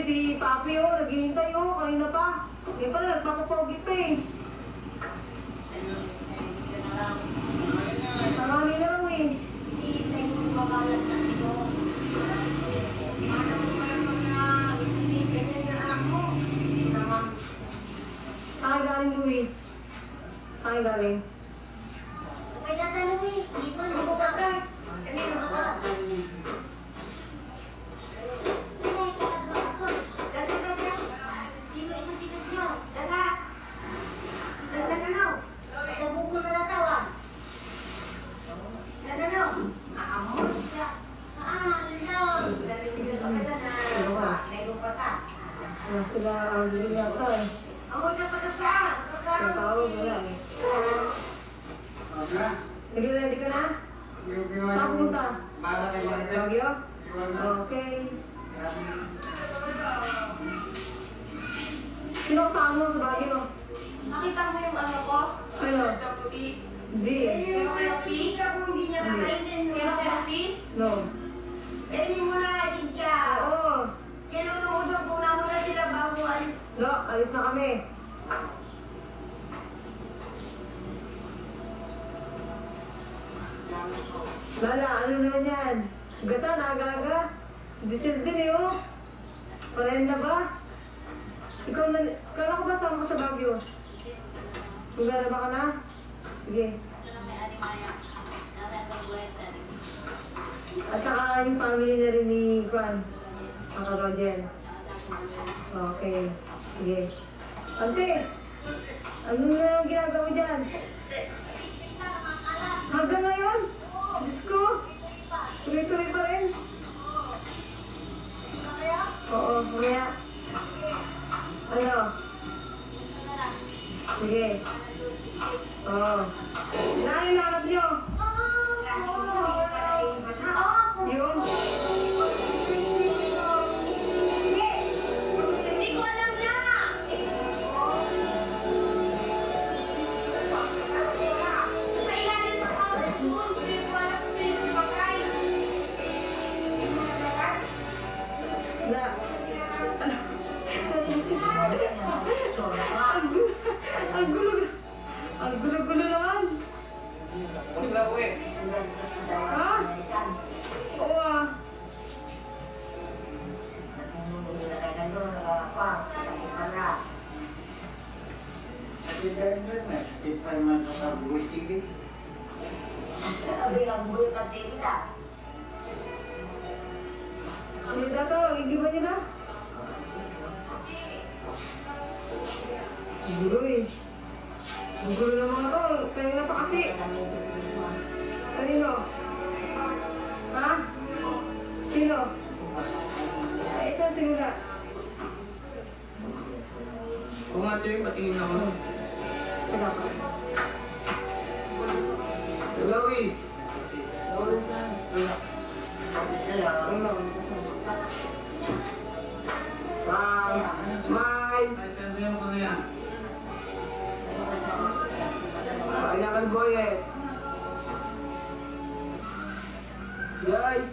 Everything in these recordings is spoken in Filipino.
si Papi oh, naghihintay oh, kanina pa. Hindi pala, nagpapapogi pa eh. Marami na lang eh. Hihintay ko mabalat na ito. Ano mo pala mga isipin, ganyan yung anak mo. Naman. Ay, galing Louie. Ay, galing. Okay na tayo, Louie. Hindi pa, hindi ko kagad. Kanino ka ba? Sila ang bili yata eh. Ang tawag wala eh. Ready ka na? Saan punta? Baguio? Okay. Sino kasama mo sa Baguio? Nakita mo yung ano ko? Ano? Puti. Hindi. Pero kayo, Pika, kung hindi niya kakainin mo. Pero Christy? No. Kainin mo na, Pika. Oo. Kinunudog ko na muna sila bago alis. No, alis na kami. Lala, ano naman yan? Gasa, aga-aga. Diesel din eh, oh. Parenda ba? Ikaw na, kala ko ba sama ko sa Baguio? Magana ba ka na? Sige. At saka yung family na rin ni Juan. Ang Roger. Okay. Sige. Ante, ano na ang ginagawa dyan? Hanggang ngayon? Diyos ko. Tuloy-tuloy pa rin. Oo, mamaya. Ano? Sige. Oo. Naan yung lalap niyo? Yun. Hindi ko alam na! Sa ilalim ng ako doon, hindi ko alam kung sino yung bagay. Na. Ang gulo. Ang gulo-gulo naman. Basta ko eh. Ha? Oo ah. Ano na to? Igiba niyo na? Ang gulo eh. Ang gulo naman to. Kanina pa kasi. Kanino? Ha? Sino? Ay, isa sigura. Kung nga yung patingin ako nun. Pinakas. Hello eh. Smile! Sabihan ko na yan. Painakan boy eh. Guys!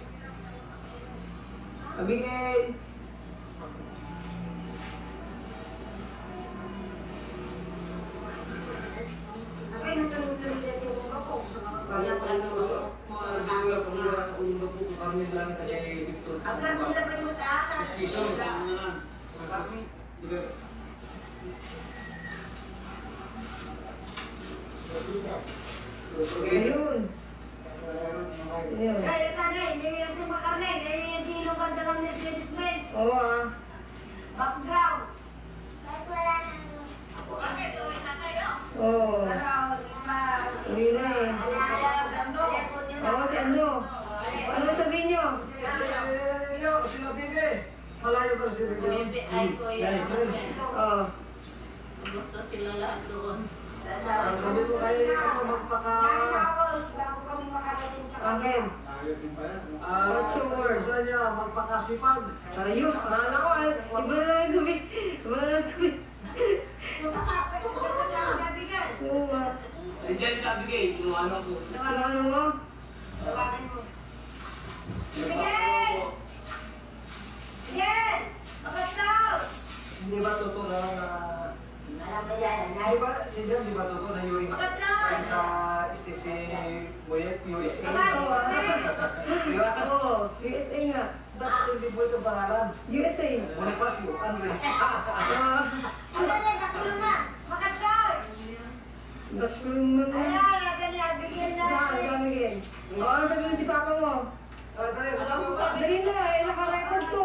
Abigail! Agad nila pa yung taas. Ayun! Ayun. Kaya ka na, hindi yan si Makarnay, hindi yan si Lugan dalang Mercedes-Benz. Oo ah. Background. Oo. Pero, iba. Hindi na eh. Oo, si Ando. Ano sabihin niyo? Sila Bibi. Malayo pa sila. Bebe ay kuya. Oo. Gusto sila lahat doon. Sabi mo kayo magpaka... Akin. What's your word? Gusto niya magpakasipag. Ayun, akala ko iba na lang sabihin. Iba na lang sabihin. Totoo naman yan. Gabigan. Oo ah. Diyan sabi kayo, yung ano ko. Ano mo? Tawagan mo. Miguel! Miguel! Hindi ba totoo na Alam mo yan, Di ba, si Dan, di ba totoo na yung sa STC USA? Di ba? Oo, USA nga. Dapat hindi po ito pangalan. USA. Bonifacio, Andres. Ah, Ano na, nakuluma. Makatay. Daskulman mo. Ayan, natin yan, bigyan Saan, natin. gamigin. Oo, sabihin si Papa mo. Ah, sa'yo, Dali na, eh, nakarecord to.